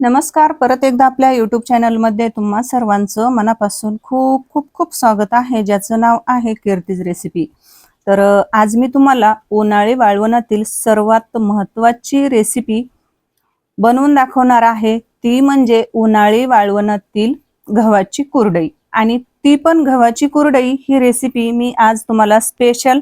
नमस्कार. परत एकदा आपल्या YouTube चॅनलमध्ये तुम्हा सर्वांचं मनापासून खूप खूप खूप स्वागत आहे, ज्याचं नाव आहे कीर्तीज रेसिपी. तर आज मी तुम्हाला उन्हाळी वाळवणातील सर्वात महत्त्वाची रेसिपी बनवून दाखवणार आहे. ती म्हणजे उन्हाळी वाळवणातील गव्हाची कुरडई. आणि ती पण गव्हाची कुरडई ही रेसिपी मी आज तुम्हाला स्पेशल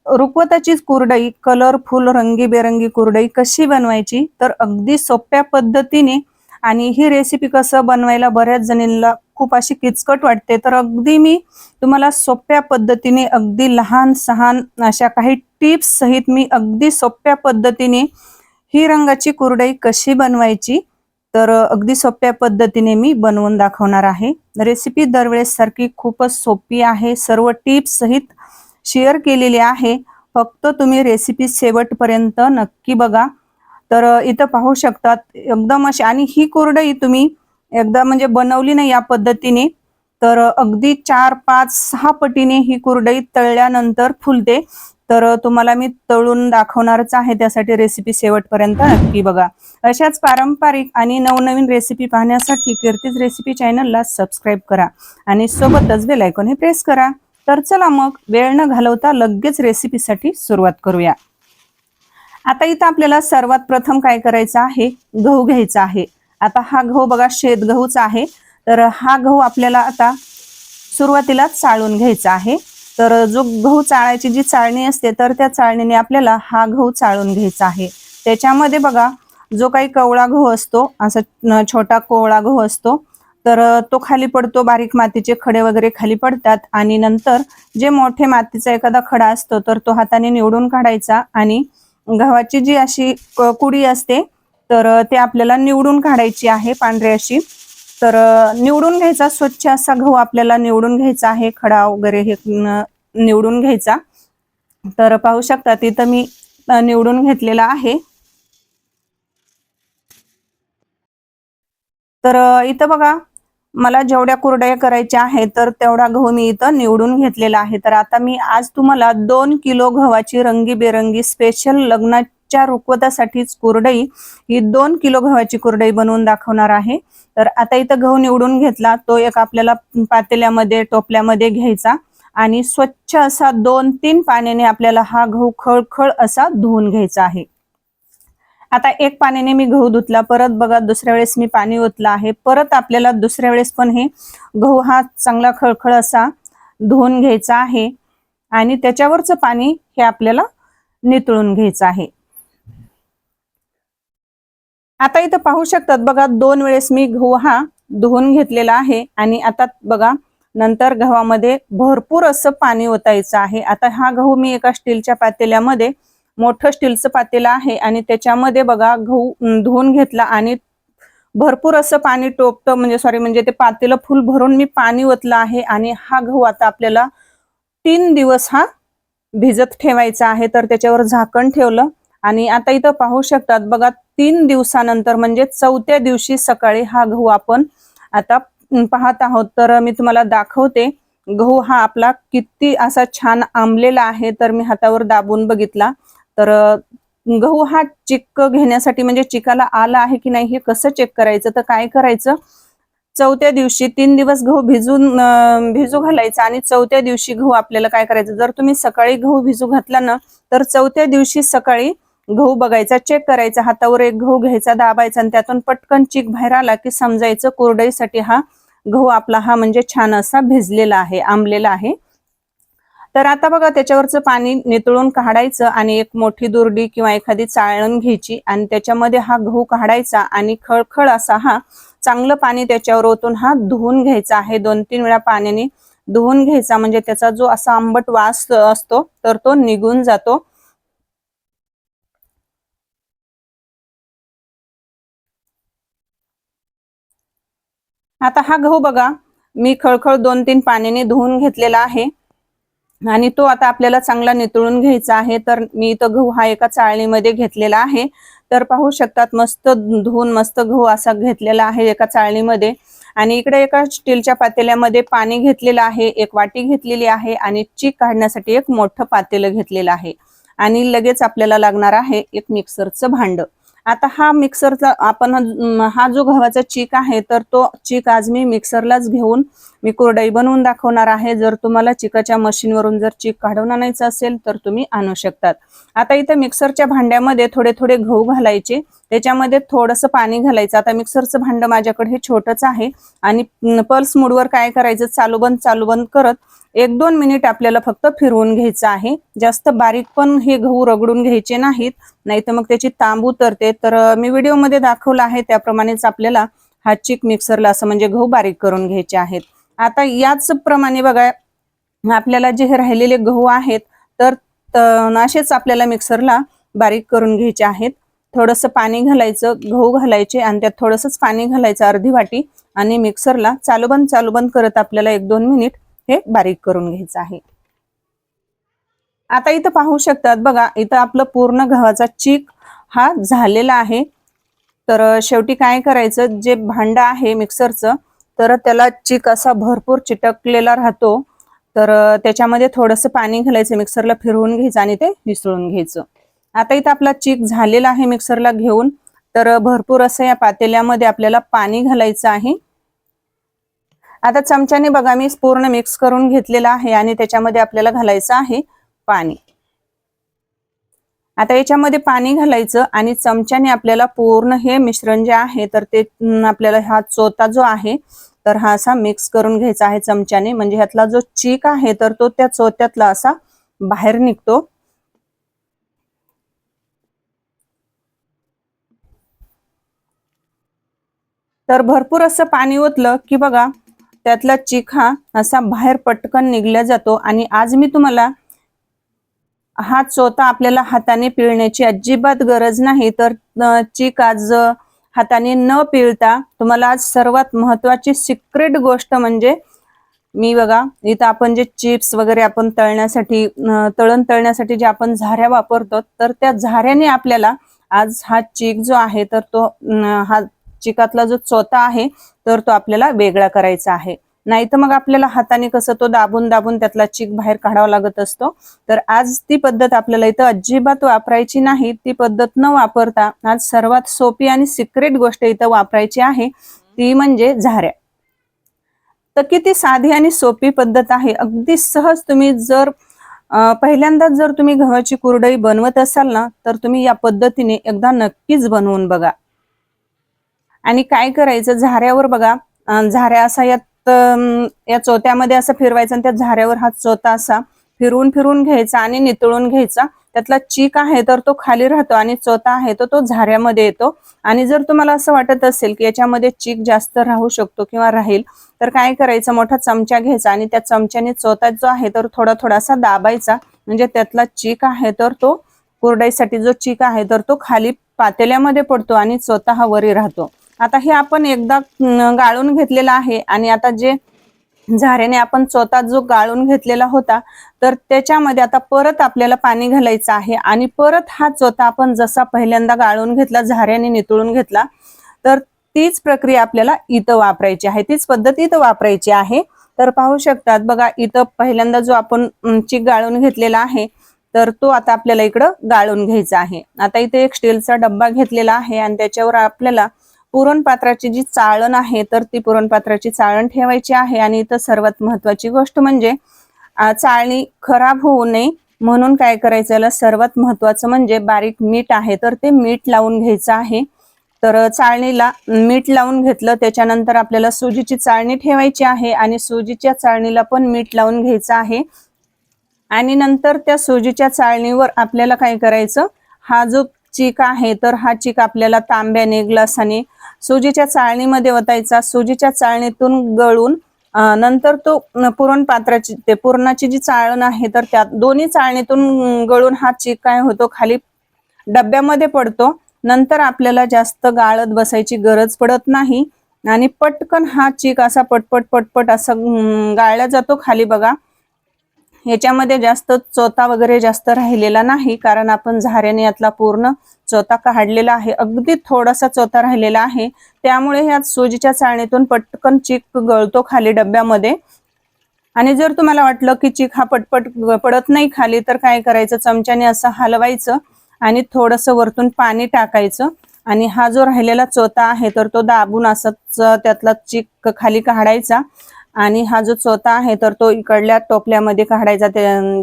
रुखवताची कुरडई, कलरफुल रंगीबेरंगी कुरडई कशी बनवायची, तर अगदी सोप्या पद्धतीने. आणि ही रेसिपी कसं बनवायला बऱ्याच जणींना खूप अशी किचकट वाटते, तर अगदी मी तुम्हाला सोप्या पद्धतीने, अगदी लहान सहान अशा काही टिप्स सहित मी अगदी सोप्या पद्धतीने ही रंगाची कुरडई कशी बनवायची, तर अगदी सोप्या पद्धतीने मी बनवून दाखवणार आहे. रेसिपी दरवेळेस सारखी खूपच सोपी आहे, सर्व टिप्स सहित शेअर केलेली आहे. फक्त तुम्ही रेसिपी शेवटपर्यंत नक्की बघा. तर इथं पाहू शकतात एकदम अशी, आणि ही कुरडई तुम्ही एकदा म्हणजे बनवली नाही या पद्धतीने, तर अगदी 4, 5, 6 पटीने ही कुरडई तळल्यानंतर फुलते. तर तुम्हाला मी तळून दाखवणारच आहे, त्यासाठी रेसिपी शेवटपर्यंत नक्की बघा. अशाच पारंपरिक आणि नवनवीन रेसिपी पाहण्यासाठी कीर्तीज रेसिपी चॅनलला सबस्क्राईब करा आणि सोबतच बेल आयकॉन हे प्रेस करा. तर चला मग वेळ न घालवता लगेच रेसिपीसाठी सुरुवात करूया. आता इथं आपल्याला सर्वात प्रथम काय करायचं आहे, गहू घ्यायचा आहे. आता हा गहू बघा शेत गहूचा आहे. तर हा गहू आपल्याला आता सुरुवातीला चाळून घ्यायचा आहे. तर जो गहू चाळायची जी चाळणी असते, तर त्या चाळणीने आपल्याला हा गहू चाळून घ्यायचा आहे. त्याच्यामध्ये बघा जो काही कवळा गहू असतो, असा छोटा कोवळा गहू असतो, तर तो खाली पडतो, बारीक मातीचे खडे वगैरे खाली पडतात. आणि नंतर जे मोठे मातीचा एखादा खडा असतो, तर तो हाताने निवडून काढायचा. आणि गव्हाची जी अशी कुडी असते, तर ते आपल्याला निवडून काढायची आहे, पांढरी अशी. तर निवडून घ्यायचा, स्वच्छ असा गहू आपल्याला निवडून घ्यायचा आहे, खडा वगैरे हे निवडून घ्यायचा. तर पाहू शकता तिथं मी निवडून घेतलेला आहे. तर इथं बघा मला जेवढ्या कुरडया करायच्या आहेत, तर तेवढा गहू मी इथं निवडून घेतलेला आहे. तर आता मी आज तुम्हाला 2 किलो गव्हाची रंगीबेरंगी स्पेशल लग्नाच्या रुखवतासाठीच कुरडई, ही 2 किलो गव्हाची कुरडई बनवून दाखवणार आहे. तर आता इथं गहू निवडून घेतला, तो एक आपल्याला पातेल्यामध्ये, टोपल्यामध्ये घ्यायचा. आणि स्वच्छ असा 2-3 पाण्याने आपल्याला हा गहू खळखळ असा धुवून घ्यायचा आहे. आता एक पाण्याने मी गहू धुतला, परत बघा दुसऱ्या वेळेस मी पाणी ओतलं आहे, परत आपल्याला दुसऱ्या वेळेस पण हे गहू हा चांगला खळखळ असा धुवून घ्यायचा आहे. आणि त्याच्यावरचं पाणी हे आपल्याला नितळून घ्यायचं आहे. आता इथं पाहू शकतात बघा 2 वेळेस मी गहू हा धुवून घेतलेला आहे. आणि आता बघा नंतर गव्हामध्ये भरपूर असं पाणी ओतायचं आहे. आता हा गहू मी एका स्टीलच्या पातेल्यामध्ये, मोठं स्टीलचं पातेलं आहे, आणि त्याच्यामध्ये बघा गहू धुवून घेतला. आणि भरपूर असं पाणी टोपतं, म्हणजे ते पातेलं फुल भरून मी पाणी ओतलं आहे. आणि हा गहू आता आपल्याला 3 दिवस हा भिजत ठेवायचा आहे. तर त्याच्यावर झाकण ठेवलं. आणि आता इथं पाहू शकतात बघा 3 दिवसानंतर म्हणजे 4थ्या दिवशी सकाळी हा गहू आपण आता पाहत आहोत. तर मी तुम्हाला दाखवते गहू हा आपला किती असा छान आंबलेला आहे. तर मी हातावर दाबून बघितला, तर गहू हा चिक्क घेण्यासाठी, म्हणजे चिकाला आला आहे की नाही हे कसं चेक करायचं, तर काय करायचं, 4थ्या दिवशी 3 दिवस गहू भिजू घालायचा. आणि 4थ्या दिवशी गहू आपल्याला काय करायचं, जर तुम्ही सकाळी गहू भिजू घातला ना, तर 4थ्या दिवशी सकाळी गहू बघायचा, चेक करायचा, हातावर एक गहू घ्यायचा, दाबायचा, आणि त्यातून पटकन चीक बाहेर आला की समजायचं कुरडईसाठी हा गहू आपला हा म्हणजे छान असा भिजलेला आहे, आंबलेला आहे. तर आता बघा त्याच्यावरचं पाणी नितळून काढायचं, आणि एक मोठी दुर्डी किंवा एखादी चाळण घ्यायची, आणि त्याच्यामध्ये हा गहू काढायचा. आणि खळखळ असा हा चांगलं पाणी त्याच्यावर ओतून हा धुवून घ्यायचा आहे. 2-3 वेळा पाण्याने धुवून घ्यायचा, म्हणजे त्याचा जो असा आंबट वास असतो, तर तो निघून जातो. आता हा गहू बघा मी खळखळ 2-3 पाण्याने धुवून घेतलेला आहे. आणि तो आता आपल्याला चांगला नितळून घ्यायचा आहे. तर मी इथं गहू हा एका चाळणीमध्ये घेतलेला आहे. तर पाहू शकतात मस्त धुवून मस्त गहू असा घेतलेला आहे एका चाळणीमध्ये. आणि इकडे एका स्टीलच्या पातेल्यामध्ये पाणी घेतलेलं आहे, एक वाटी घेतलेली आहे, आणि चीक काढण्यासाठी एक मोठं पातेलं घेतलेलं आहे. आणि लगेच आपल्याला लागणार आहे एक मिक्सरचं भांड. आता हा मिक्सरचा आपण हा जो गव्हाचा चीक आहे तर तो चीक आज मी मिक्सरलाच घेऊन मी कुरडई बनवून दाखवणार आहे। जर तुम्हाला चिकाच्या मशीनवरून जर चीक काढून आणायचं असेल तर तुम्ही आणू शकतात। आता इथे मिक्सरच्या भांड्यामध्ये थोडे थोडे गहू घालायचे, त्याच्यामध्ये थोडंसं पाणी घालायचं। आता मिक्सरचं भांडं माझ्याकडे हे छोटंच आहे आणि पल्स मोडवर काय करायचं, चालू बंद करत 1-2 मिनिट आपल्याला फक्त फिरवून घ्यायचं आहे। जास्त बारीक पण हे गहू रगडून घ्यायचे नाहीत, नाही तर मग त्याची तांब उतरते। तर मी व्हिडिओमध्ये दाखवलं आहे त्याप्रमाणेच आपल्याला हा चीक मिक्सरला असं म्हणजे गहू बारीक करून घ्यायचे आहेत। आता याच प्रमाणे बघा आपल्याला जे राहिलेले गहू आहेत तर असेच आपल्याला मिक्सरला बारीक करून घ्यायचे आहेत। थोडंसं पाणी घालायचं, गहू घालायचे आणि त्यात थोडंसंच पाणी घालायचं अर्धी वाटी आणि मिक्सरला चालू बंद करत आपल्याला 1-2 मिनिट हे बारीक करून घ्यायचं आहे। आता इथं पाहू शकतात बघा, इथं आपलं पूर्ण गव्हाचा चीक हा झालेला आहे। तर शेवटी काय करायचं, जे भांडं आहे मिक्सरचं तर त्याला चीक असा भरपूर चिटकलेला राहतो। तर त्याच्यामध्ये थोडंसं पाणी घालायचं, मिक्सरला फिरवून घ्यायचं आणि ते मिसळून घ्यायचं। आता इथं आपला चीक झालेला आहे मिक्सरला घेऊन, तर भरपूर असं या पातेल्यामध्ये आपल्याला पाणी घालायचं आहे। आता चमच्याने बघा मी पूर्ण मिक्स करून घेतलेला आहे आणि त्याच्यामध्ये आपल्याला घालायचं आहे पाणी। आता याच्यामध्ये पाणी घालायचं आणि चमच्याने आपल्याला पूर्ण हे मिश्रण जे आहे तर ते आपल्याला हा चोथा जो आहे तर हा असा मिक्स करून घ्यायचा आहे चमच्याने, म्हणजे ह्यातला जो चीक आहे तर तो त्या चोथ्यातला असा बाहेर निघतो। तर भरपूर असं पाणी ओतलं की बघा त्यातला चीक हा असा बाहेर पटकन निघला जातो। आणि आज मी तुम्हाला हा चोथा आपल्याला हाताने पिळण्याची अजिबात गरज नाही। तर चीक आज हाताने न पिळता तुम्हाला आज सर्वात महत्वाची सिक्रेट गोष्ट म्हणजे मी बघा इथं आपण जे चिप्स वगैरे आपण तळण्यासाठी तळण्यासाठी जे आपण झाऱ्या वापरतो तर त्या झाऱ्याने आपल्याला आज हा चीक जो आहे तर तो हा चिकातला जो चोथा आहे तर तो आपल्याला वेगळा करायचा आहे। नाही तर मग आपल्याला हाताने कसं तो दाबून त्यातला चीक बाहेर काढावा लागत असतो। तर आज ती पद्धत आपल्याला इथं अजिबात वापरायची नाही। ती पद्धत न वापरता आज सर्वात सोपी आणि सिक्रेट गोष्ट इथं वापरायची आहे, ती म्हणजे झाऱ्या। तर किती साधी आणि सोपी पद्धत आहे, अगदी सहज। तुम्ही जर पहिल्यांदाच जर तुम्ही गव्हाची कुरडई बनवत असाल ना तर तुम्ही या पद्धतीने एकदा नक्कीच बनवून बघा। आणि काय करायचं, झाऱ्यावर बघा झाऱ्या असा या चोथ्यामध्ये असं फिरवायचं आणि त्या झाऱ्यावर हा चोथा असा फिरवून घ्यायचा आणि नितळून घ्यायचा। त्यातला चीक आहे तर तो खाली राहतो आणि चोथा आहे तर तो झाऱ्यामध्ये येतो। आणि जर तुम्हाला असं वाटत असेल की याच्यामध्ये चीक जास्त राहू शकतो किंवा राहील तर काय करायचं, मोठा चमचा घ्यायचा आणि त्या चमच्याने चोथा जो आहे तर थोडासा दाबायचा, म्हणजे त्यातला चीक आहे तर तो कुरडईसाठी जो चीक आहे तर तो खाली पातेल्यामध्ये पडतो आणि चोथा हा वरी राहतो। आता हे आपण एकदा गाळून घेतलेला आहे आणि आता जे झाऱ्याने आपण चोथा जो गाळून घेतलेला होता तर त्याच्यामध्ये आता परत आपल्याला पाणी घालायचं आहे आणि परत हा चोथा आपण जसा पहिल्यांदा गाळून घेतला, झाऱ्याने नितळून घेतला, तर तीच प्रक्रिया आपल्याला इथं वापरायची आहे, तीच पद्धत इथं वापरायची आहे। तर पाहू शकतात बघा इथं पहिल्यांदा जो आपण चीक गाळून घेतलेला आहे तर तो आता आपल्याला इकडं गाळून घ्यायचा आहे। आता इथे एक स्टीलचा डब्बा घेतलेला आहे आणि त्याच्यावर आपल्याला पुरण पात्राची जी चाळण आहे तर ती पुरण पात्राची चाळण ठेवायची आहे। आणि इथं सर्वात महत्वाची गोष्ट म्हणजे चाळणी खराब होऊ नये म्हणून काय करायचं, याला सर्वात महत्वाचं म्हणजे बारीक मीठ आहे तर ते मीठ लावून घ्यायचं आहे। तर चाळणीला मीठ लावून घेतलं, त्याच्यानंतर आपल्याला सुजीची चाळणी ठेवायची आहे आणि सुजीच्या चाळणीला पण मीठ लावून घ्यायचं आहे। आणि नंतर त्या सुजीच्या चाळणीवर आपल्याला काय करायचं, हा जो चीक आहे तर हा चीक आपल्याला तांब्याने ग्लासाने सुजीच्या चाळणीमध्ये ओतायचा। सुजीच्या चाळणीतून गळून नंतर तो पुरण पात्राची ते पुरणाची जी चाळण आहे तर त्या दोन्ही चाळणीतून गळून हा चीक काय होतो खाली डब्यामध्ये पडतो। नंतर आपल्याला जास्त गाळत बसायची गरज पडत नाही आणि पटकन हा चीक असा पटपट असा गाळला जातो खाली बघा। ह्याच्यामध्ये जास्त चोथा वगैरे जास्त राहिलेला नाही, कारण आपण झाऱ्याने यातला पूर्ण चोथा काढलेला आहे, अगदी थोडासा चोथा राहिलेला आहे। त्यामुळे ह्या सुजीच्या चाळणीतून पटकन चीक गळतो खाली डब्यामध्ये। आणि जर तुम्हाला वाटलं की चीक हा पटपट पडत नाही खाली तर काय करायचं, चमच्याने असं हलवायचं आणि थोडंसं वरतून पाणी टाकायचं आणि हा जो राहिलेला चोथा आहे तर तो दाबून असंच त्यातला चीक खाली काढायचा आणि हा जो चोथा आहे तर तो इकडल्या टोपल्यामध्ये काढायचा.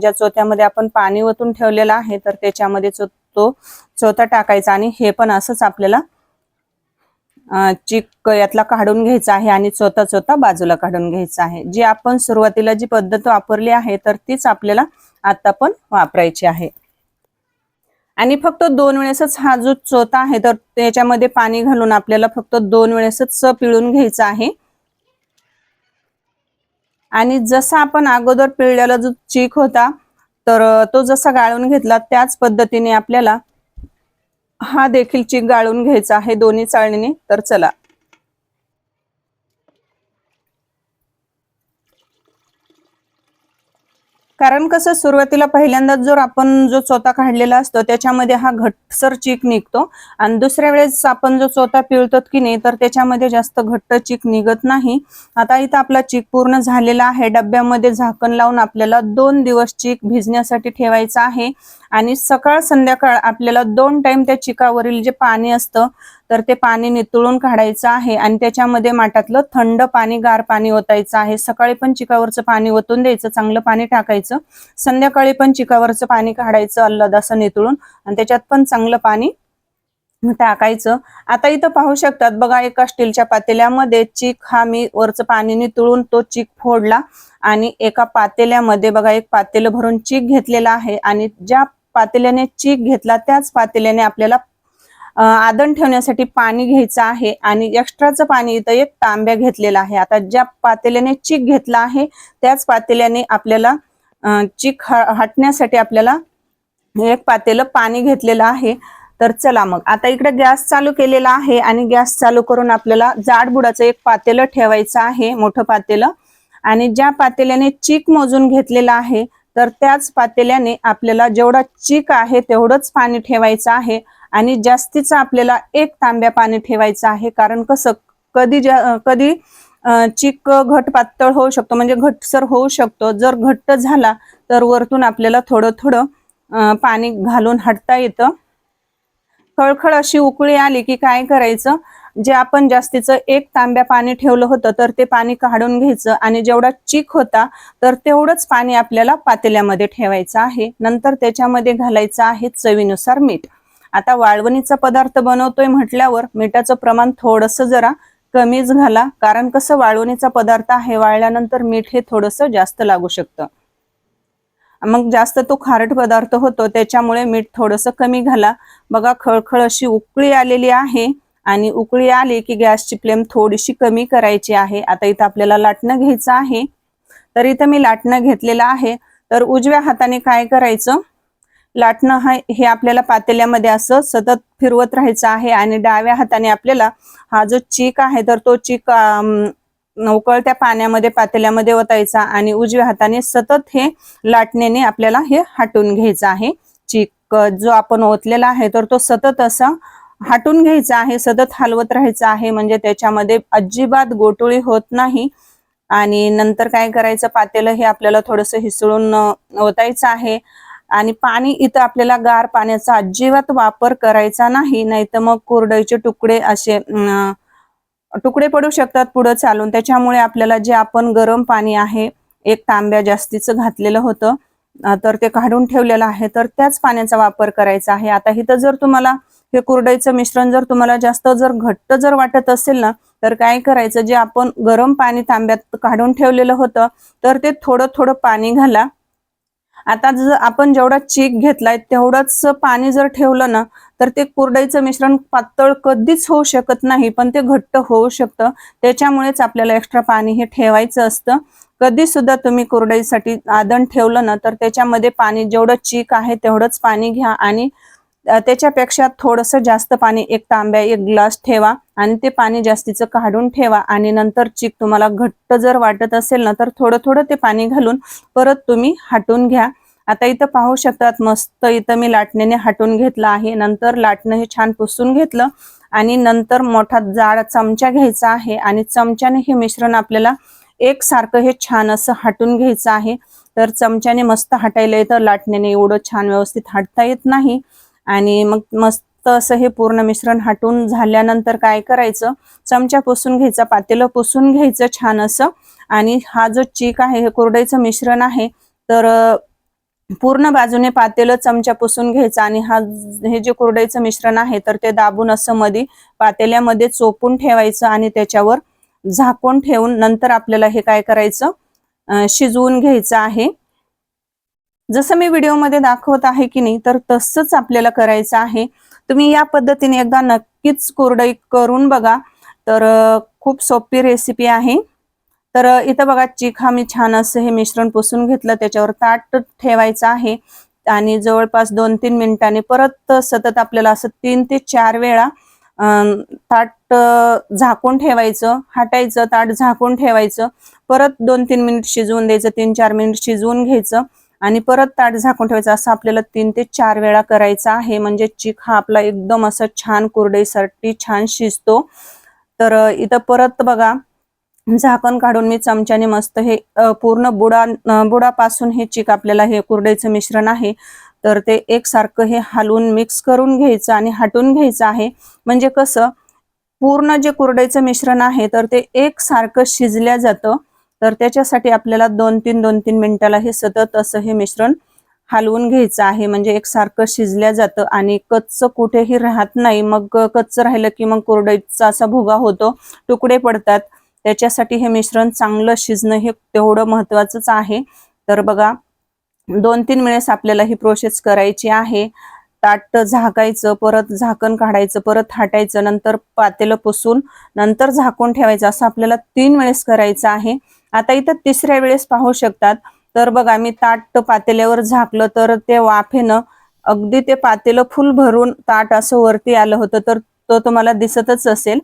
ज्या चोथ्यामध्ये आपण पाणी ओतून ठेवलेलं आहे तर त्याच्यामध्ये तो चोथा टाकायचा आणि हे पण असंच आपल्याला चीक यातला काढून घ्यायचा आहे आणि चोथा चोथा बाजूला काढून घ्यायचा आहे. जी आपण सुरुवातीला जी पद्धत वापरली आहे तर तीच आपल्याला आता पण वापरायची आहे. आणि फक्त 2 वेळेसच हा जो चोथा आहे तर त्याच्यामध्ये पाणी घालून आपल्याला फक्त 2 वेळेसच पिळून घ्यायचा आहे. आणि जसा आपण अगोदर पिळलेला जो चीक होता तर तो जसा गाळून घेतला त्याच पद्धतीने आपल्याला हा देखील चीक गाळून घ्यायचा आहे दोन्ही चाळणीने. तर चला, कारण कसं सुरुवातीला पहिल्यांदा जर आपण जो चोथा काढलेला असतो त्याच्यामध्ये हा घट्टसर चीक निघतो आणि दुसऱ्या वेळेस आपण जो चोथा पिळतो की नाही तर त्याच्यामध्ये जास्त घट्ट चीक निघत नाही. आता इथं आपला चीक पूर्ण झालेला आहे. डब्यामध्ये झाकण लावून आपल्याला 2 दिवस चीक भिजण्यासाठी ठेवायचा आहे आणि सकाळ संध्याकाळ आपल्याला 2 टाइम त्या चिकावरील जे पाणी असतं तर ते पाणी नितळून काढायचं आहे आणि त्याच्यामध्ये माठातलं थंड पाणी गार पाणी ओतायचं आहे. सकाळी पण चिकावरचं पाणी ओतून द्यायचं, चांगलं पाणी टाकायचं. संध्याकाळी पण चिकावरचं पाणी काढायचं अल्लद असं नितळून आणि त्याच्यात पण चांगलं पाणी टाकायचं. आता इथं पाहू शकतात बघा, एका स्टीलच्या पातेल्यामध्ये चीक हा मी वरचं पाणी नितळून तो चीक फोडला आणि एका पातेल्यामध्ये बघा एक पातेलं भरून चीक घेतलेला आहे आणि ज्या पातेल्याने चीक घेतला त्याच पातेल्याने आपल्याला आदण ठेवण्यासाठी पाणी घ्यायचं आहे आणि एक्स्ट्राचं पाणी इथं एक तांब्या घेतलेला आहे. आता ज्या पातेल्याने चीक घेतला आहे त्याच पातेल्याने आपल्याला चीक हटण्यासाठी आपल्याला एक पातेलं पाणी घेतलेलं आहे. तर चला मग आता इकडे गॅस चालू केलेला आहे आणि गॅस चालू करून आपल्याला जाड बुडाचं एक पातेलं ठेवायचं आहे, मोठं पातेलं. आणि ज्या पातेल्याने चीक मोजून घेतलेला आहे तर त्याच पातेल्याने आपल्याला जेवढा चीक आहे तेवढंच पाणी ठेवायचं आहे आणि जास्तीचं आपल्याला 1 तांब्या पाणी ठेवायचं आहे. कारण कसं कधी चीक घट पातळ होऊ शकतो, म्हणजे घट्टसर होऊ शकतो. जर घट्ट झाला तर वरतून आपल्याला थोडं थोडं पाणी घालून हटता येतं. खळखळ अशी उकळी आली की काय करायचं, जे आपण जास्तीचं 1 तांब्या पाणी ठेवलं होतं तर ते पाणी काढून घ्यायचं आणि जेवढा चीक होता तर तेवढंच पाणी आपल्याला पातेल्यामध्ये ठेवायचं आहे. नंतर त्याच्यामध्ये घालायचं आहे चवीनुसार मीठ. आता वाळवणीचा पदार्थ बनवतोय म्हटल्यावर मिठाचं प्रमाण थोडंसं जरा कमीच घाला, कारण कसं वाळवणीचा पदार्थ आहे, वाळल्यानंतर मीठ हे थोडंसं जास्त लागू शकतं. मग जास्त तो खारट पदार्थ होतो त्याच्यामुळे मीठ थोडंसं कमी घाला. बघा खळखळ अशी उकळी आलेली आहे आणि उकळी आली की गॅसची फ्लेम थोडीशी कमी करायची आहे. आता इथं आपल्याला लाटणं घ्यायचं आहे. तर इथं मी लाटणं घेतलेलं आहे. तर उजव्या हाताने काय करायचं, लाटणं हे आपल्याला पातेल्यामध्ये असं सतत फिरवत राहायचं आहे आणि डाव्या हाताने आपल्याला हा जो चीक आहे तर तो चीक उकळत्या पाण्यामध्ये पातेल्यामध्ये ओतायचा आणि उजव्या हाताने सतत हे लाटण्याने आपल्याला हे हटून घ्यायचं आहे. चीक जो आपण ओतलेला आहे तर तो सतत असा हटून घ्यायचा आहे, सतत हलवत राहायचं आहे, म्हणजे त्याच्यामध्ये अजिबात गोटुळी होत नाही. आणि नंतर काय करायचं, पातेलं हे आपल्याला थोडंसं हिसळून ओतायचं आहे. आणि पाणी इथं आपल्याला गार पाण्याचा अजिबात वापर करायचा नाही, नाहीतर मग कुरडईचे तुकडे असे तुकडे पडू शकतात पुढे चालून. त्याच्यामुळे आपल्याला जे आपण गरम पाणी आहे 1 तांब्या जास्तीचं घातलेलं होतं तर ते काढून ठेवलेलं आहे तर त्याच पाण्याचा वापर करायचा आहे. आता इथं जर तुम्हाला हे कुरडईचं मिश्रण जर तुम्हाला जास्त जर घट्ट जर वाटत असेल ना तर काय करायचं, जे आपण गरम पाणी तांब्यात काढून ठेवलेलं होतं तर ते थोडं थोडं पाणी घाला. आता जर आपण जेवढा चीक घेतलाय तेवढंच पाणी जर ठेवलं ना तर ते कुरडईचं मिश्रण पातळ कधीच होऊ शकत नाही, पण ते घट्ट होऊ शकतं. त्याच्यामुळेच आपल्याला एक्स्ट्रा पाणी हे ठेवायचं असतं. कधी सुद्धा तुम्ही कुरडईसाठी आदण ठेवलं ना तर त्याच्यामध्ये पाणी जेवढं चीक आहे तेवढंच पाणी घ्या आणि त्याच्यापेक्षा थोडंसं जास्त पाणी 1 तांब्या 1 ग्लास ठेवा आणि ते पाणी जास्तीचं काढून ठेवा आणि नंतर चीक तुम्हाला घट्ट जर वाटत असेल ना तर थोडं थोडं ते पाणी घालून परत तुम्ही हटून घ्या. आता इथं पाहू शकतात मस्त इथं मी लाटण्याने हटून घेतलं आहे. नंतर लाटणं हे छान पुसून घेतलं आणि नंतर मोठा जाड चमचा घ्यायचा आहे आणि चमच्याने हे मिश्रण आपल्याला एकसारखं हे छान असं हटून घ्यायचं आहे. तर चमच्याने मस्त हटायला येतं, लाटण्याने एवढं छान व्यवस्थित हटता येत नाही. आणि मग मस्त मस्त असं हे पूर्ण मिश्रण हटून झाल्यानंतर काय करायचं, चमचा पुसून घ्यायचा, पातेलं पुसून घ्यायचं छान असं. आणि हा जो चीक आहे हे कुरडईचं मिश्रण आहे, तर पूर्ण बाजूने पातेलं चमचा पुसून घ्यायचा आणि हे जे कुरडईचं मिश्रण आहे तर ते दाबून असं मध्ये पातेल्यामध्ये चोपून ठेवायचं आणि त्याच्यावर झाकून ठेवून नंतर आपल्याला हे काय करायचं, शिजवून घ्यायचं आहे. जसं मी व्हिडिओमध्ये दाखवत आहे की नाही, तर तसंच आपल्याला करायचं आहे. तुम्ही या पद्धतीने एकदा नक्कीच कुरडई करून बघा. तर खूप सोपी रेसिपी आहे. तर इथं बघा चीक हा मी छान असं हे मिश्रण पुसून घेतलं, त्याच्यावर ताट ठेवायचं आहे आणि जवळपास 2-3 मिनिटांनी परत सतत आपल्याला असं 3 ते 4 वेळा ताट झाकून ठेवायचं, हटायचं, ताट झाकून ठेवायचं, परत 2-3 मिनिट शिजवून द्यायचं, 3-4 मिनिट शिजवून घ्यायचं आणि परत ताट झाकून ठेवायचं. असं आपल्याला 3 ते 4 वेळा करायचं आहे, म्हणजे चीक हा आपला एकदम असं छान कुरडईसाठी छान शिजतो. तर इथं परत बघा झाकण काढून मी चमच्याने मस्त हे पूर्ण बुडापासून हे चीक आपल्याला हे कुरडईचं मिश्रण आहे तर ते एकसारखं हे हलवून मिक्स करून घ्यायचं आणि हटून घ्यायचं आहे. म्हणजे कसं पूर्ण जे कुरडईचं मिश्रण आहे तर ते एकसारखं शिजल्या जातं. तर त्याच्यासाठी आपल्याला 2-3 मिनिटाला हे सतत असं हे मिश्रण हलवून घ्यायचं आहे, म्हणजे एकसारखं शिजल्या जातं आणि कच्चं कुठेही राहत नाही. मग कच्चं राहिलं की मग कुरडईचा असा भुगा होतो, तुकडे पडतात. त्याच्यासाठी हे मिश्रण चांगलं शिजणं हे तेवढं महत्वाचंच आहे. तर बघा 2-3 वेळेस आपल्याला ही प्रोसेस करायची आहे. ताट झाकायचं, परत झाकण काढायचं, परत हटायचं, नंतर पातेलं पुसून नंतर झाकून ठेवायचं, असं आपल्याला 3 वेळेस करायचं आहे. आता इथं तिसऱ्या वेळेस पाहू शकतात, तर बघा मी ताट पातेल्यावर झाकलं तर ते वाफेनं अगदी ते पातेलं फुल भरून ताट असं वरती आलं होतं, तर तो तुम्हाला दिसतच असेल.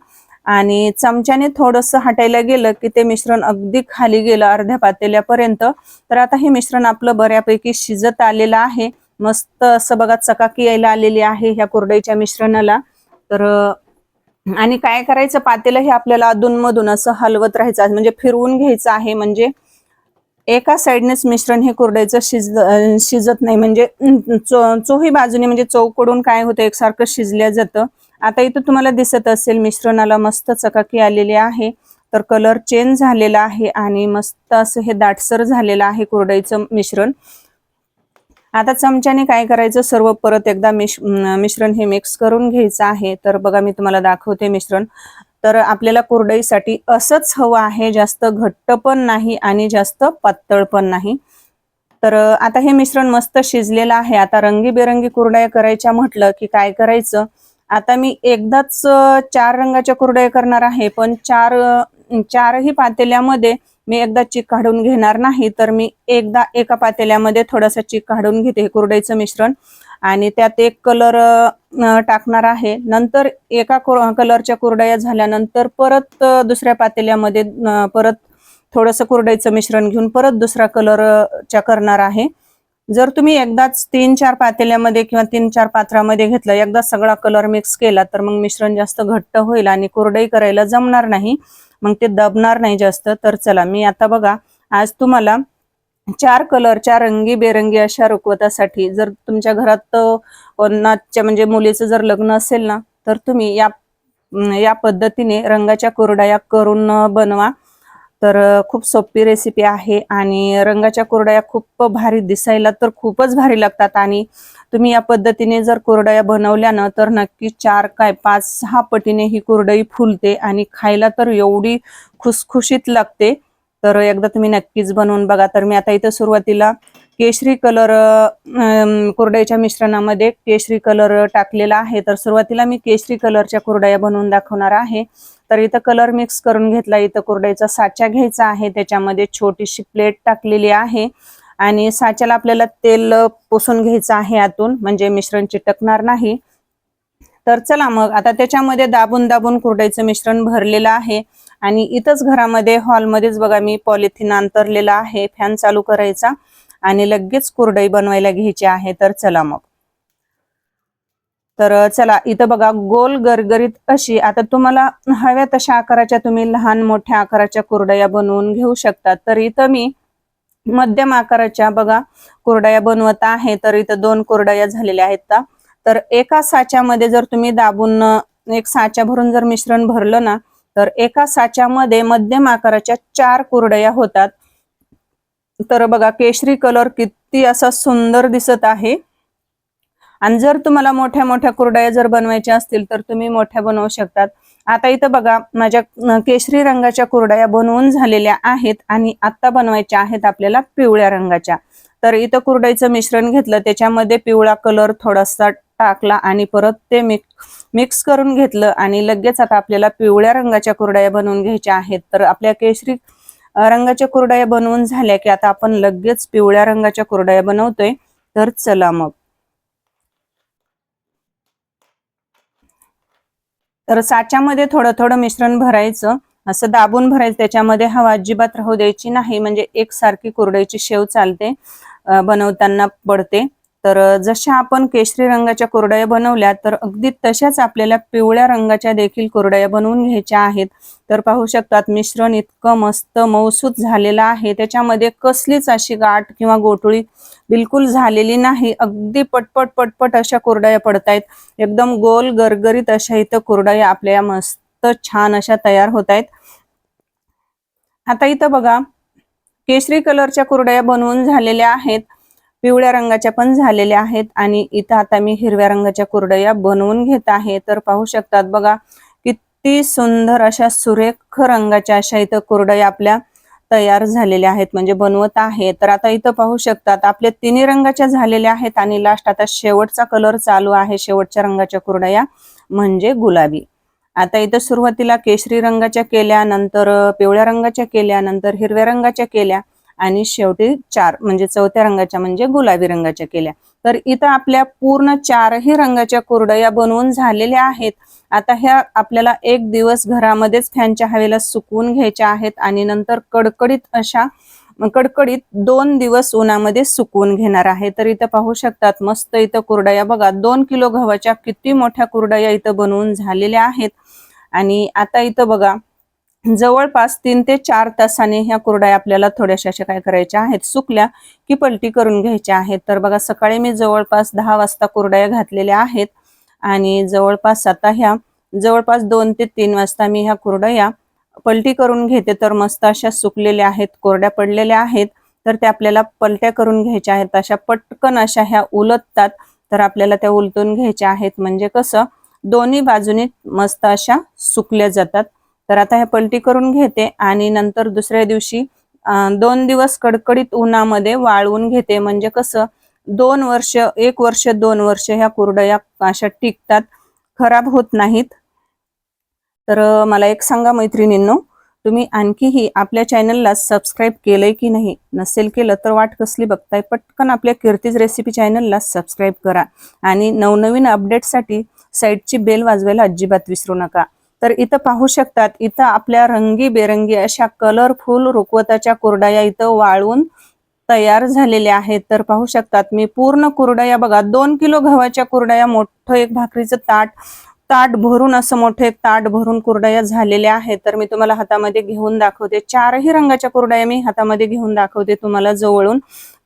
आणि चमच्याने थोडंसं हटायला गेलं की ते मिश्रण अगदी खाली गेलं अर्ध्या पातेल्यापर्यंत. तर आता हे मिश्रण आपलं बऱ्यापैकी शिजत आलेलं आहे. मस्त असं बघा चकाकी यायला आलेली आहे ह्या कुरडईच्या मिश्रणाला. तर आणि काय करायचं, पातेलं हे आपल्याला अधूनमधून असं हलवत राहायचं, म्हणजे फिरवून घ्यायचं आहे, म्हणजे एका साईडनेच मिश्रण हे कुरडईचं शिजत नाही, म्हणजे चोही बाजूने म्हणजे चौकडून काय होतं एकसारखं शिजल्या जातं. आता इथं तुम्हाला दिसत असेल मिश्रणाला मस्त चकाकी आलेली आहे, तर कलर चेंज झालेला आहे आणि मस्त असं हे दाटसर झालेलं आहे कुरडईचं मिश्रण. आता चमच्याने काय करायचं, सर्व परत एकदा मिश्रण हे मिक्स करून घ्यायचं आहे. तर बघा मी तुम्हाला दाखवते मिश्रण. तर आपल्याला कुरडईसाठी असंच हवं आहे, जास्त घट्ट पण नाही आणि जास्त पातळ पण नाही. तर आता हे मिश्रण मस्त शिजलेलं आहे. आता रंगीबेरंगी कुरडया करायच्या म्हटलं की काय करायचं, आता मी एकदाच 4 रंगाच्या कुरडया करणार आहे, पण चारही पातेल्यामध्ये मी एकदा चीक काढून घेणार नाही. तर मी एकदा एका पातेल्यामध्ये थोडासा चीक काढून घेते हे कुरडईचं मिश्रण आणि त्यात एक कलर टाकणार आहे. नंतर एका कलरच्या कुरडया झाल्यानंतर परत दुसऱ्या पातेल्यामध्ये परत थोडंसं कुरडईचं मिश्रण घेऊन परत दुसरा कलरच्या करणार आहे. जर तुम्ही एकदाच 3-4 पातेल्यामध्ये किंवा 3-4 पात्रामध्ये घेतलं, एकदा सगळा कलर मिक्स केला, तर मग मिश्रण जास्त घट्ट होईल आणि कुरडई करायला जमणार नाही, मग ते दबणार नाही जास्त. तर चला मी आता बघा आज तुम्हाला 4 कलरच्या रंगीबेरंगी अशा रुखवतासाठी, जर तुमच्या घरात कोणाच्या म्हणजे मुलीचं जर लग्न असेल ना, तर तुम्ही या पद्धतीने रंगाच्या कुरडया करून बनवा. तर खूप सोपी रेसिपी आहे आणि रंगाच्या कुरडया खूप भारी दिसायला तर खूपच भारी लागतात. आणि तुम्ही या पद्धतीने जर कुरडया बनवल्या ना, तर नक्की 4 काय 5-6 पटीने ही कुरडई फुलते आणि खायला तर एवढी खुसखुशीत लागते. तर एकदा तुम्ही नक्कीच बनवून बघा. तर मी आता इथं सुरुवातीला केशरी कलर कुरडईच्या मिश्रणामध्ये केशरी कलर टाकलेला आहे. तर सुरुवातीला मी केशरी कलरच्या कुरडया बनवून दाखवणार आहे. तर इथं कलर मिक्स करून घेतला. इथं कुरडईचा साचा घ्यायचा आहे, त्याच्यामध्ये छोटीशी प्लेट टाकलेली आहे आणि साच्याला आपल्याला तेल पुसून घ्यायचं आहे आतून, म्हणजे मिश्रण चिटकणार नाही. तर चला मग आता त्याच्यामध्ये दाबून दाबून कुरडईचं मिश्रण भरलेलं आहे आणि इथंच घरामध्ये हॉलमध्येच बघा मी पॉलिथिन अंतरलेला आहे. फॅन चालू करायचा आणि लगेच कुरडई बनवायला घ्यायची आहे. तर चला मग. तर चला इथं बघा गोल गरगरीत अशी, आता तुम्हाला हव्या तशा आकाराच्या तुम्ही लहान मोठ्या आकाराच्या कुरडया बनवून घेऊ शकता. तर इथं मी मध्यम आकाराच्या बघा कुरडया बनवत आहे. तर इथं 2 कुरडया झालेल्या आहेत. तर एका साच्यामध्ये जर तुम्ही दाबून एक साच्या भरून जर मिश्रण भरलं ना, तर एका साच्यामध्ये मध्यम आकाराच्या 4 कुरडया होतात. तर बघा केशरी कलर किती असा सुंदर दिसत आहे. आणि जर तुम्हाला मोठ्या मोठ्या कुरडया जर बनवायच्या असतील तर तुम्ही मोठ्या बनवू शकतात. आता इथं बघा माझ्या केशरी रंगाच्या कुरडया बनवून झालेल्या आहेत आणि आता बनवायच्या आहेत आपल्याला पिवळ्या रंगाच्या. तर इथं कुरडईचं मिश्रण घेतलं, त्याच्यामध्ये पिवळा कलर थोडासा टाकला आणि परत ते मिक्स करून घेतलं आणि लगेच आता आपल्याला पिवळ्या रंगाच्या कुरडया बनवून घ्यायच्या आहेत. तर आपल्या केशरी रंगाच्या कुरडया बनवून झाल्या की आता आपण लगेच पिवळ्या रंगाच्या कुरडया बनवतोय. तर चला मग. तर साच्यामध्ये थोडं थोडं मिश्रण भरायचं, असं दाबून भरायचं, त्याच्यामध्ये हवा अजिबात राहू द्यायची नाही, म्हणजे एकसारखी कुरडईची शेव चालते बनवताना पडते. तर जशा आपण केशरी रंगाच्या कुरडया बनवल्या तर अगदी तशाच आपल्याला पिवळ्या रंगाच्या देखील कुरडया बनवून घ्यायच्या आहेत. तर पाहू शकतात मिश्रण इतकं मस्त मऊसूत झालेलं आहे, त्याच्यामध्ये कसलीच अशी गाठ किंवा गोटुळी बिलकुल झालेली नाही. अगदी पटपट पटपट अशा कुरडया पडतायत. एकदम गोल गरगरीत अशा इथं कुरडया आपल्या मस्त छान अशा तयार होत आहेत. आता इथं बघा केशरी कलरच्या कुरडया बनवून झालेल्या आहेत, पिवळ्या रंगाच्या पण झालेल्या आहेत आणि इथं आता मी हिरव्या रंगाच्या कुरडया बनवून घेत आहे. तर पाहू शकतात बघा किती सुंदर अशा सुरेख रंगाच्या अशा इथं कुरडया आपल्या तयार झालेल्या आहेत, म्हणजे बनवत आहे. तर आता इथं पाहू शकतात आपल्या तिन्ही रंगाच्या झालेल्या आहेत आणि लास्ट आता शेवटचा कलर चालू आहे, शेवटच्या रंगाच्या कुरडया म्हणजे गुलाबी. आता इथं सुरुवातीला केशरी रंगाच्या केल्या, नंतर पिवळ्या रंगाच्या केल्या, नंतर हिरव्या रंगाच्या केल्या आणि शेवटी 4 म्हणजे चौथ्या रंगाच्या म्हणजे गुलाबी रंगाच्या केल्या. तर इथं आपल्या पूर्ण 4ही रंगाच्या कुरडया बनवून झालेल्या आहेत. आता ह्या आपल्याला एक दिवस घरामध्येच फॅनच्या हवेला सुकवून घ्यायच्या आहेत आणि नंतर कडकडीत 2 दिवस उन्हामध्ये सुकवून घेणार आहे. तर इथं पाहू शकतात मस्त इथं कुरडया बघा 2 किलो गव्हाच्या किती मोठ्या कुरडया इथं बनवून झालेल्या आहेत. आणि आता इथं बघा जवळपास 3 ते 4 तासाने ह्या कुरडया आपल्याला थोड्याशा अशा काय करायच्या आहेत, सुकल्या की पलटी करून घ्यायच्या आहेत. तर बघा सकाळी मी जवळपास 10 वाजता कुरडया घातलेल्या आहेत आणि जवळपास आता ह्या जवळपास 2 ते 3 वाजता मी ह्या कुरडया पलटी करून घेते. तर मस्त अशा सुकलेल्या आहेत, कोरड्या पडलेल्या आहेत. तर त्या आपल्याला पलट्या करून घ्यायच्या आहेत. अशा पटकन अशा ह्या उलटतात, तर आपल्याला त्या उलटून घ्यायच्या आहेत, म्हणजे कसं दोन्ही बाजूने मस्त अशा सुकल्या जातात. तर आता ह्या पलटी करून घेते आणि नंतर दुसऱ्या दिवशी 2 दिवस कडकडीत उन्हामध्ये वाळवून घेते, म्हणजे कसं 2 वर्ष 1 वर्ष 2 वर्ष ह्या कुरडया अशा टिकतात, खराब होत नाहीत. तर मला एक सांगा मैत्रिणींनो, तुम्ही आणखीही आपल्या चॅनलला सबस्क्राईब केलंय की नाही? नसेल केलं तर वाट कसली बघताय, पटकन आपल्या कीर्तीज रेसिपी चॅनलला सबस्क्राईब करा आणि नवनवीन अपडेटसाठी साईडची बेल वाजवायला अजिबात विसरू नका. तर इथं पाहू शकतात इथं आपल्या रंगीबेरंगी अशा कलरफुल रुखवताच्या कुरडया इथं वाळून तयार झालेल्या आहेत. तर पाहू शकतात मी पूर्ण कुरडया बघा 2 किलो गव्हाच्या कुरडया, मोठं एक भाकरीचं ताट भरून असं मोठं एक ताट भरून कुरडया झालेल्या आहेत. तर मी तुम्हाला हातामध्ये घेऊन दाखवते, 4ही रंगाच्या कुरडया मी हातामध्ये घेऊन दाखवते तुम्हाला जवळून.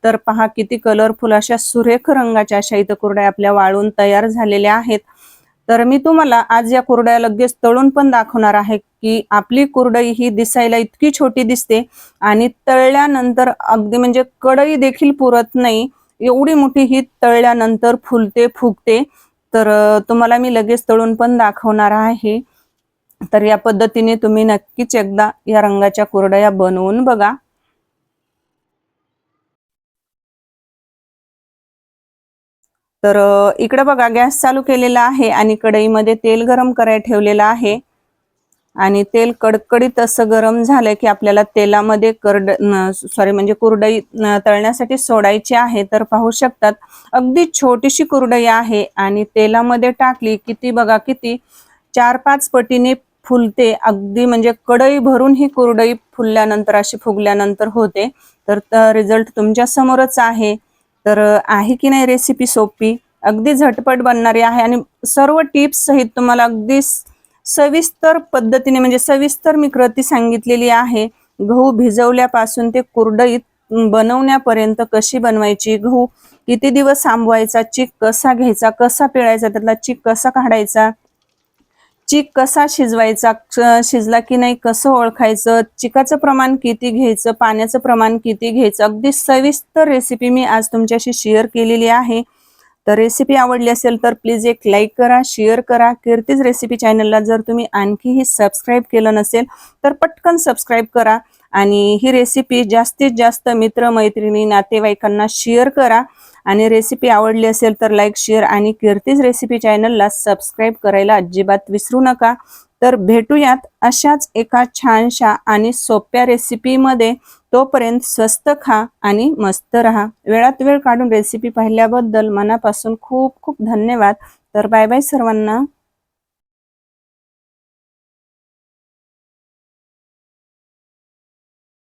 तर पहा किती कलरफुल अशा सुरेख रंगाच्या अशा इथं कुरडया आपल्या वाळून तयार झालेल्या आहेत. तर मी तुम्हाला आज या कुरडया लगेच तळून पण दाखवणार आहे की आपली कुरडई ही दिसायला इतकी छोटी दिसते आणि तळल्यानंतर अगदी म्हणजे कढई देखील पुरत नाही, एवढी मोठी ही तळल्यानंतर फुलते फुगते. तर तुम्हाला मी लगेच तळून पण दाखवणार आहे. तर या पद्धतीने तुम्ही नक्कीच एकदा या रंगाच्या कुरडया बनवून बघा. तर इकडे बघा गॅस चालू केलेला आहे आणि कढईमध्ये तेल गरम करायला ठेवलेलं आहे आणि तेल कडकडीत असं गरम झालं की आपल्याला तेलामध्ये म्हणजे कुरडई तळण्यासाठी सोडायची आहे. तर पाहू शकतात अगदी छोटीशी कुरडई आहे आणि तेलामध्ये टाकली किती बघा किती 4-5 पटीने फुलते, अगदी म्हणजे कढई भरून ही कुरडई फुलल्यानंतर अशी फुगल्यानंतर होते. तर रिझल्ट तुमच्या समोरच आहे. तर आहे की नाही रेसिपी सोपी, अगदी झटपट बनणारी आहे आणि सर्व टिप्स सहित तुम्हाला अगदी सविस्तर पद्धतीने म्हणजे सविस्तर मी कृती सांगितलेली आहे. गहू भिजवल्यापासून ते कुरडईत बनवण्यापर्यंत कशी बनवायची, गहू किती दिवस थांबवायचा, चीक कसा घ्यायचा, कसा पिळायचा, त्यातला चीक कसा काढायचा, चीक कसा शिजवायचा, शिजला की नाही कसं ओळखायचं, चिकाचं प्रमाण किती घ्यायचं, पाण्याचं प्रमाण किती घ्यायचं, अगदी सविस्तर रेसिपी मी आज तुमच्याशी शेअर केलेली आहे. तर रेसिपी आवडली असेल तर प्लीज एक लाईक करा, शेअर करा. कीर्तीज रेसिपी चॅनलला जर तुम्ही आणखीही सबस्क्राईब केलं नसेल तर पटकन सबस्क्राईब करा आणि ही रेसिपी जास्तीत जास्त मित्र मैत्रिणी नातेवाईकांना शेअर करा. आणि रेसिपी आवडली असेल तर लाईक, शेअर आणि कीर्तीज रेसिपी चॅनलला सबस्क्राईब करायला अजिबात विसरू नका. तर भेटूयात अशाच एका छानशा आणि सोप्या रेसिपीमध्ये. तोपर्यंत स्वस्त खा आणि मस्त रहा. वेळात वेळ काढून रेसिपी पाहिल्याबद्दल मनापासून खूप खूप धन्यवाद. तर बाय बाय सर्वांना.